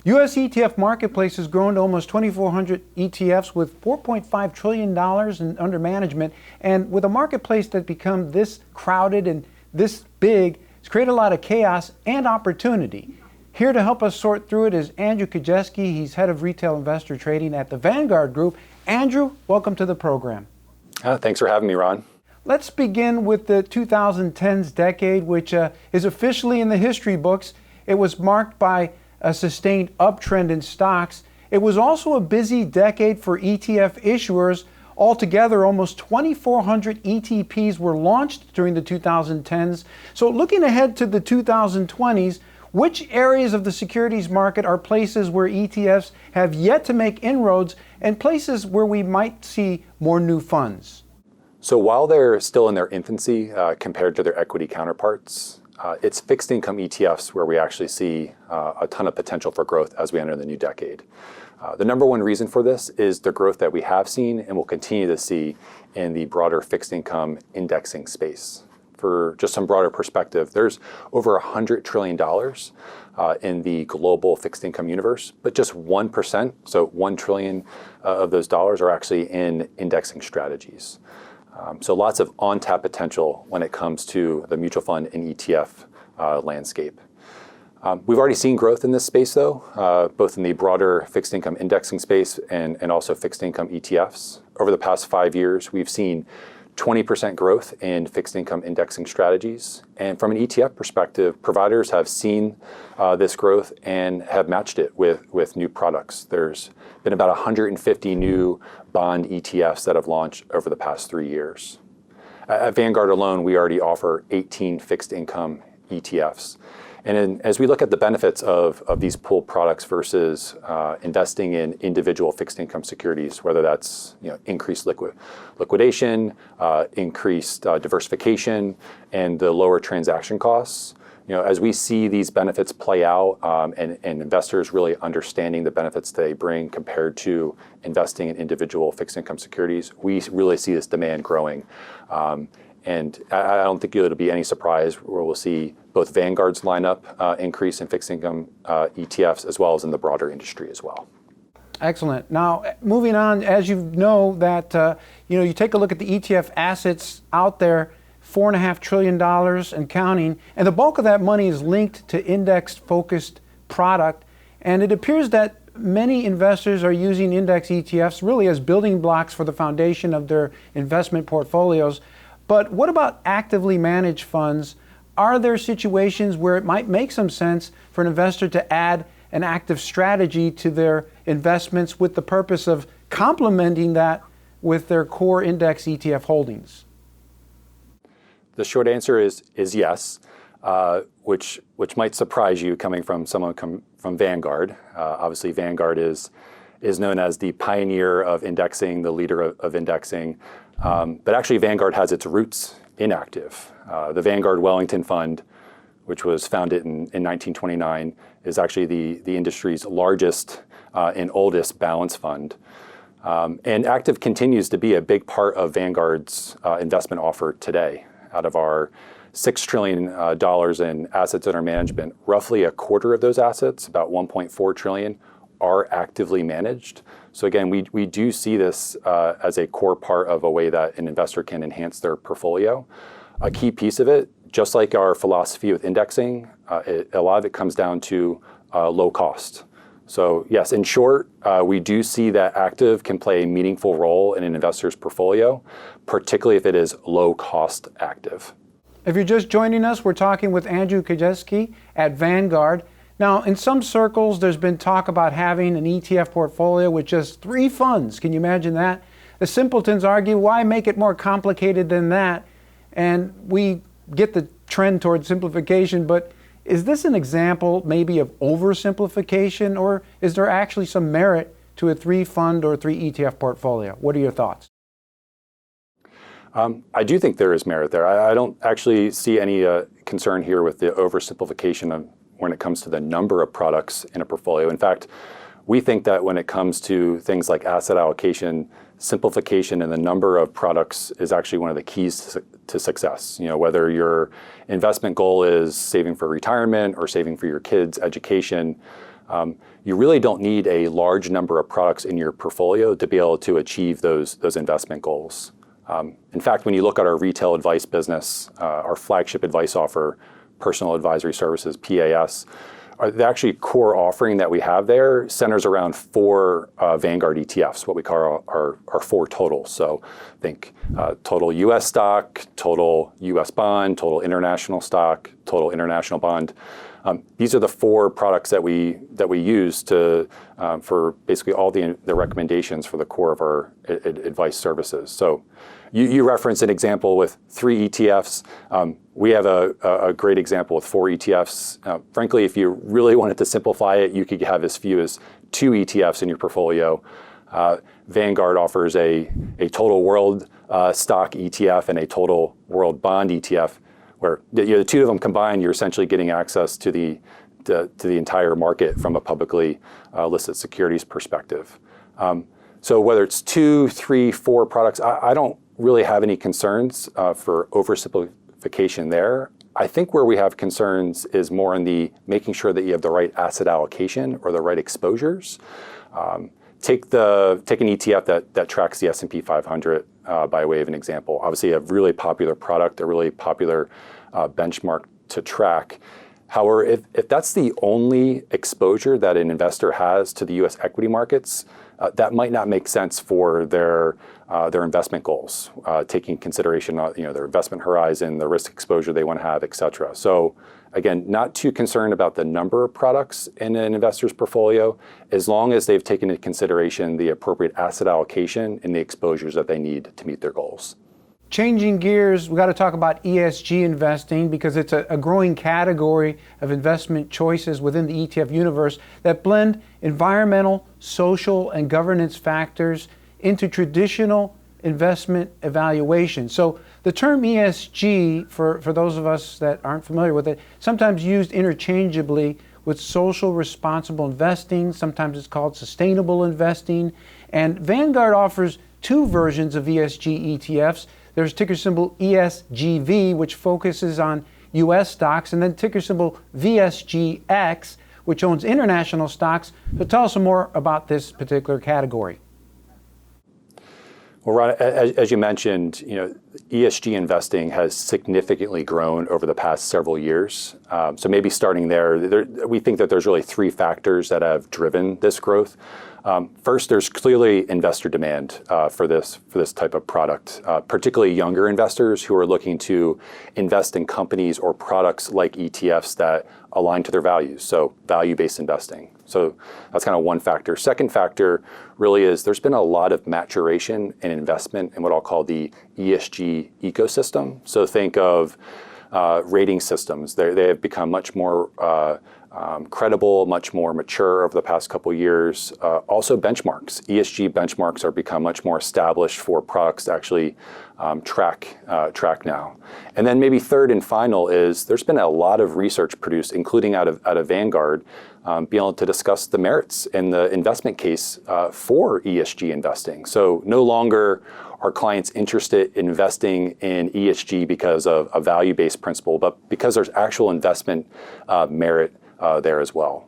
U.S. ETF marketplace has grown to almost 2,400 ETFs with $4.5 trillion under management. And with a marketplace that's become this crowded and this big, it's created a lot of chaos and opportunity. Here to help us sort through it is Andrew Kadjeski. He's head of retail investor trading at the Vanguard Group. Andrew, welcome to the program. Thanks for having me, Ron. Let's begin with the 2010s decade, which is officially in the history books. It was marked by a sustained uptrend in stocks. It was also a busy decade for ETF issuers. Altogether, almost 2,400 ETPs were launched during the 2010s. So looking ahead to the 2020s, which areas of the securities market are places where ETFs have yet to make inroads and places where we might see more new funds? So while they're still in their infancy compared to their equity counterparts, it's fixed income ETFs where we actually see a ton of potential for growth as we enter the new decade. The number one reason for this is the growth that we have seen and will continue to see in the broader fixed income indexing space. For just some broader perspective, there's over $100 trillion in the global fixed income universe, but just 1%, so 1 trillion of those dollars are actually in indexing strategies. So lots of on-tap potential when it comes to the mutual fund and ETF landscape. We've already seen growth in this space though, both in the broader fixed income indexing space and also fixed income ETFs. Over the past 5 years, we've seen 20% growth in fixed income indexing strategies. And from an ETF perspective, providers have seen this growth and have matched it with new products. There's been about 150 new bond ETFs that have launched over the past 3 years. At Vanguard alone, we already offer 18 fixed income ETFs. And as we look at the benefits of these pooled products versus investing in individual fixed income securities, whether that's increased liquidation, increased diversification, and the lower transaction costs, as we see these benefits play out and investors really understanding the benefits they bring compared to investing in individual fixed income securities, we really see this demand growing. And I don't think it'll be any surprise where we'll see both Vanguard's lineup increase in fixed income ETFs as well as in the broader industry as well. Excellent. Now, moving on, as you know that you take a look at the ETF assets out there, $4.5 trillion and counting, and the bulk of that money is linked to index-focused product. And it appears that many investors are using index ETFs really as building blocks for the foundation of their investment portfolios. But what about actively managed funds? Are there situations where it might make some sense for an investor to add an active strategy to their investments with the purpose of complementing that with their core index ETF holdings? The short answer is yes, which might surprise you coming from someone from Vanguard. Obviously, Vanguard is known as the pioneer of indexing, the leader of indexing. But actually, Vanguard has its roots in active. The Vanguard Wellington Fund, which was founded in 1929, is actually the industry's largest and oldest balance fund. And active continues to be a big part of Vanguard's investment offer today. Out of our $6 trillion in assets under management, roughly a quarter of those assets, about 1.4 trillion, are actively managed. So again, we do see this as a core part of a way that an investor can enhance their portfolio. A key piece of it, just like our philosophy with indexing, a lot of it comes down to low cost. So yes, in short, we do see that active can play a meaningful role in an investor's portfolio, particularly if it is low cost active. If you're just joining us, we're talking with Andrew Kadjeski at Vanguard. Now, in some circles, there's been talk about having an ETF portfolio with just 3 funds. Can you imagine that? The simpletons argue, why make it more complicated than that? And we get the trend towards simplification, but is this an example maybe of oversimplification, or is there actually some merit to a 3-fund or 3 ETF portfolio? What are your thoughts? I do think there is merit there. I don't actually see any concern here with the oversimplification when it comes to the number of products in a portfolio. In fact, we think that when it comes to things like asset allocation, simplification and the number of products is actually one of the keys to success. Whether your investment goal is saving for retirement or saving for your kids' education, you really don't need a large number of products in your portfolio to be able to achieve those investment goals. In fact, when you look at our retail advice business, our flagship advice offer, Personal Advisory Services, PAS, the actually core offering that we have there centers around 4 Vanguard ETFs, what we call our 4 totals. So think total US stock, total US bond, total international stock, total international bond. These are the 4 products that we use to for basically all the recommendations for the core of our advice services. So you referenced an example with 3 ETFs. We have a great example with 4 ETFs. Frankly, if you really wanted to simplify it, you could have as few as 2 ETFs in your portfolio. Vanguard offers a total world stock ETF and a total world bond ETF, where the 2 of them combined, you're essentially getting access to the entire market from a publicly listed securities perspective. So whether it's 2, 3, 4 products, I don't really have any concerns for oversimplification there. I think where we have concerns is more in the making sure that you have the right asset allocation or the right exposures. Take an ETF that tracks the S&P 500 by way of an example. Obviously, a really popular product, a really popular benchmark to track. However, if that's the only exposure that an investor has to the U.S. equity markets, that might not make sense for their investment goals, taking consideration their investment horizon, the risk exposure they want to have, et cetera. So again, not too concerned about the number of products in an investor's portfolio, as long as they've taken into consideration the appropriate asset allocation and the exposures that they need to meet their goals. Changing gears, we got to talk about ESG investing because it's a growing category of investment choices within the ETF universe that blend environmental, social, and governance factors into traditional investment evaluation. So the term ESG, for those of us that aren't familiar with it, sometimes used interchangeably with social responsible investing. Sometimes it's called sustainable investing. And Vanguard offers 2 versions of ESG ETFs. There's ticker symbol ESGV, which focuses on US stocks, and then ticker symbol VSGX, which owns international stocks. So tell us some more about this particular category. Well, Ron, as you mentioned, ESG investing has significantly grown over the past several years. So maybe starting there, we think that there's really 3 factors that have driven this growth. First, there's clearly investor demand for this type of product, particularly younger investors who are looking to invest in companies or products like ETFs that align to their values, so value-based investing. So that's kind of one factor. Second factor really is there's been a lot of maturation and investment in what I'll call the ESG ecosystem. So think of rating systems. They have become much more credible, much more mature over the past couple of years. Also benchmarks. ESG benchmarks are become much more established for products to actually track now. And then maybe third and final is there's been a lot of research produced, including out of Vanguard, being able to discuss the merits and the investment case for ESG investing. So no longer are clients interested in investing in ESG because of a value-based principle, but because there's actual investment merit there as well.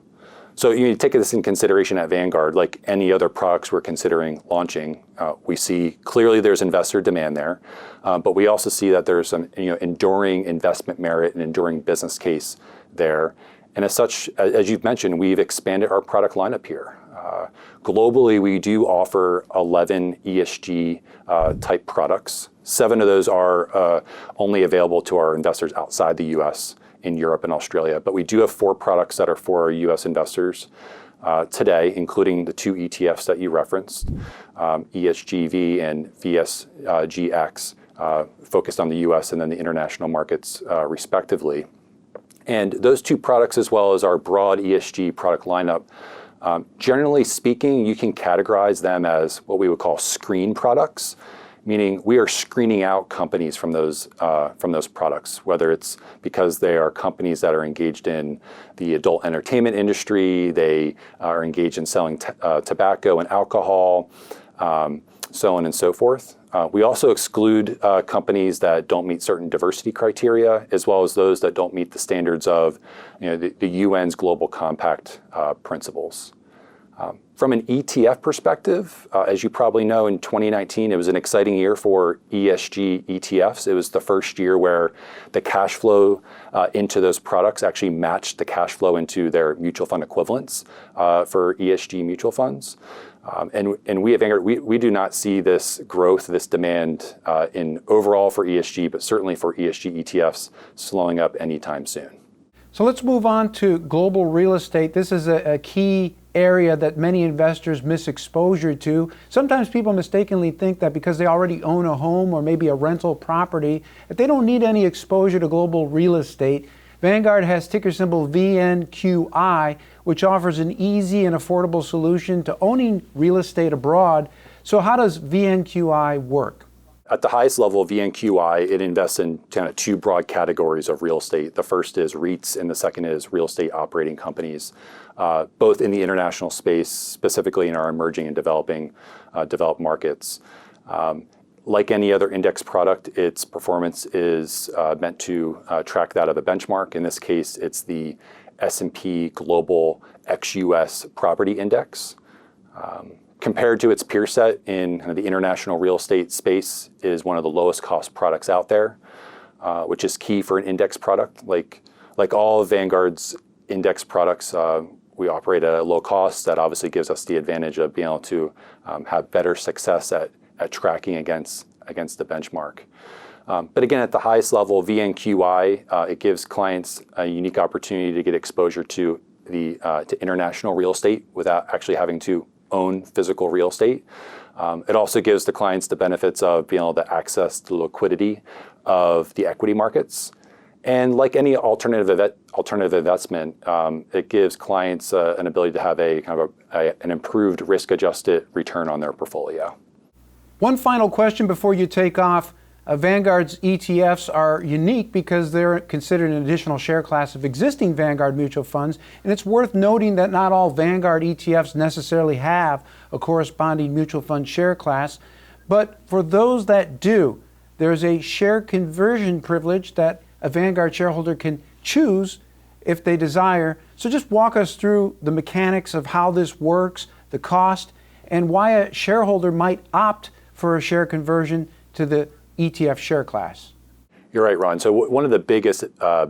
So you take this in consideration at Vanguard, like any other products we're considering launching. We see clearly there's investor demand there, but we also see that there's some enduring investment merit and enduring business case there. And as such, as you've mentioned, we've expanded our product lineup here. Globally, we do offer 11 ESG type products. 7 of those are only available to our investors outside the US, in Europe and Australia. But we do have 4 products that are for our US investors today, including the 2 ETFs that you referenced, ESGV and VSGX, focused on the US and then the international markets respectively. And those 2 products, as well as our broad ESG product lineup, generally speaking, you can categorize them as what we would call screen products, meaning we are screening out companies from those products, whether it's because they are companies that are engaged in the adult entertainment industry, they are engaged in selling tobacco and alcohol, so on and so forth. We also exclude companies that don't meet certain diversity criteria, as well as those that don't meet the standards of the UN's Global Compact principles. From an ETF perspective, as you probably know, in 2019, it was an exciting year for ESG ETFs. It was the first year where the cash flow into those products actually matched the cash flow into their mutual fund equivalents for ESG mutual funds. And we at Vanguard, we do not see this growth, this demand in overall for ESG, but certainly for ESG ETFs slowing up anytime soon. So let's move on to global real estate. This is a key area that many investors miss exposure to. Sometimes people mistakenly think that because they already own a home or maybe a rental property, that they don't need any exposure to global real estate. Vanguard has ticker symbol VNQI, which offers an easy and affordable solution to owning real estate abroad. So how does VNQI work? At the highest level, VNQI, it invests in kind of two broad categories of real estate. The first is REITs, and the second is real estate operating companies, both in the international space, specifically in our emerging and developed markets. Like any other index product, its performance is meant to track that of a benchmark. In this case, it's the S&P Global VXUS Property Index. Compared to its peer set in kind of the international real estate space, is one of the lowest cost products out there, which is key for an index product. Like all of Vanguard's index products, we operate at a low cost. That obviously gives us the advantage of being able to have better success at tracking against the benchmark. But again, at the highest level, VNQI, it gives clients a unique opportunity to get exposure to international real estate without actually having to own physical real estate. It also gives the clients the benefits of being able to access the liquidity of the equity markets. And like any alternative investment, it gives clients an ability to have a kind of an improved risk-adjusted return on their portfolio. One final question before you take off. Vanguard's ETFs are unique because they're considered an additional share class of existing Vanguard mutual funds, and it's worth noting that not all Vanguard ETFs necessarily have a corresponding mutual fund share class, but for those that do, there's a share conversion privilege that a Vanguard shareholder can choose if they desire. So just walk us through the mechanics of how this works, the cost, and why a shareholder might opt for a share conversion to the ETF share class. You're right, Ron. So one of the biggest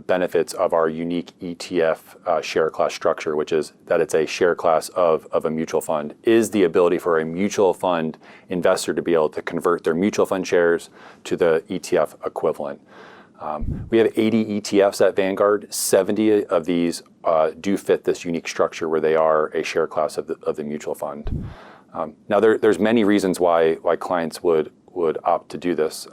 benefits of our unique ETF share class structure, which is that it's a share class of a mutual fund, is the ability for a mutual fund investor to be able to convert their mutual fund shares to the ETF equivalent. We have 80 ETFs at Vanguard. 70 of these do fit this unique structure where they are a share class of the mutual fund. Now, there's many reasons why clients would opt to do this.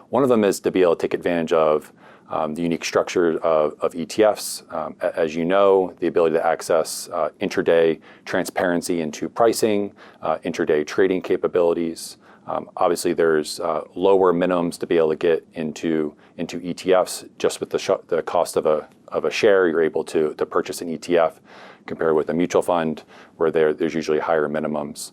One of them is to be able to take advantage of the unique structure of ETFs. As you know, the ability to access intraday transparency into pricing, intraday trading capabilities. Obviously, there's lower minimums to be able to get into ETFs. Just with the cost of a share, you're able to purchase an ETF compared with a mutual fund where there's usually higher minimums.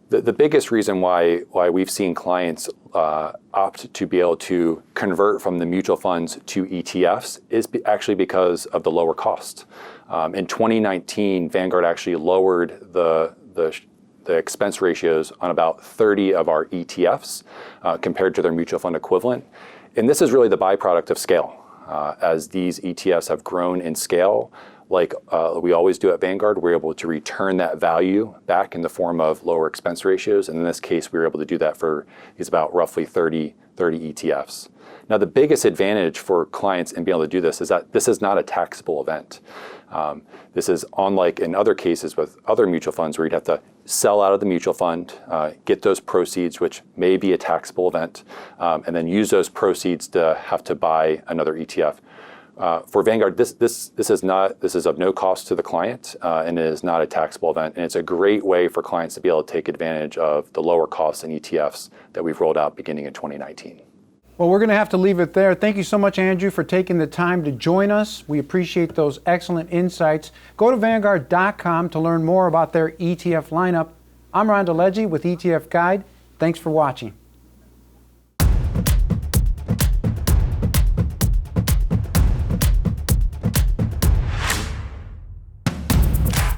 The biggest reason why we've seen clients opt to be able to convert from the mutual funds to ETFs is actually because of the lower cost. In 2019, Vanguard actually lowered the expense ratios on about 30 of our ETFs compared to their mutual fund equivalent. And this is really the byproduct of scale. As these ETFs have grown in scale, like we always do at Vanguard, we're able to return that value back in the form of lower expense ratios. And in this case, we were able to do that for about roughly 30 ETFs. Now, the biggest advantage for clients in being able to do this is that this is not a taxable event. This is unlike in other cases with other mutual funds where you'd have to sell out of the mutual fund, get those proceeds, which may be a taxable event, and then use those proceeds to have to buy another ETF. For Vanguard, this is of no cost to the client, and it is not a taxable event. And it's a great way for clients to be able to take advantage of the lower costs in ETFs that we've rolled out beginning in 2019. Well, we're going to have to leave it there. Thank you so much, Andrew, for taking the time to join us. We appreciate those excellent insights. Go to Vanguard.com to learn more about their ETF lineup. I'm Ron DeLegge with ETF Guide. Thanks for watching.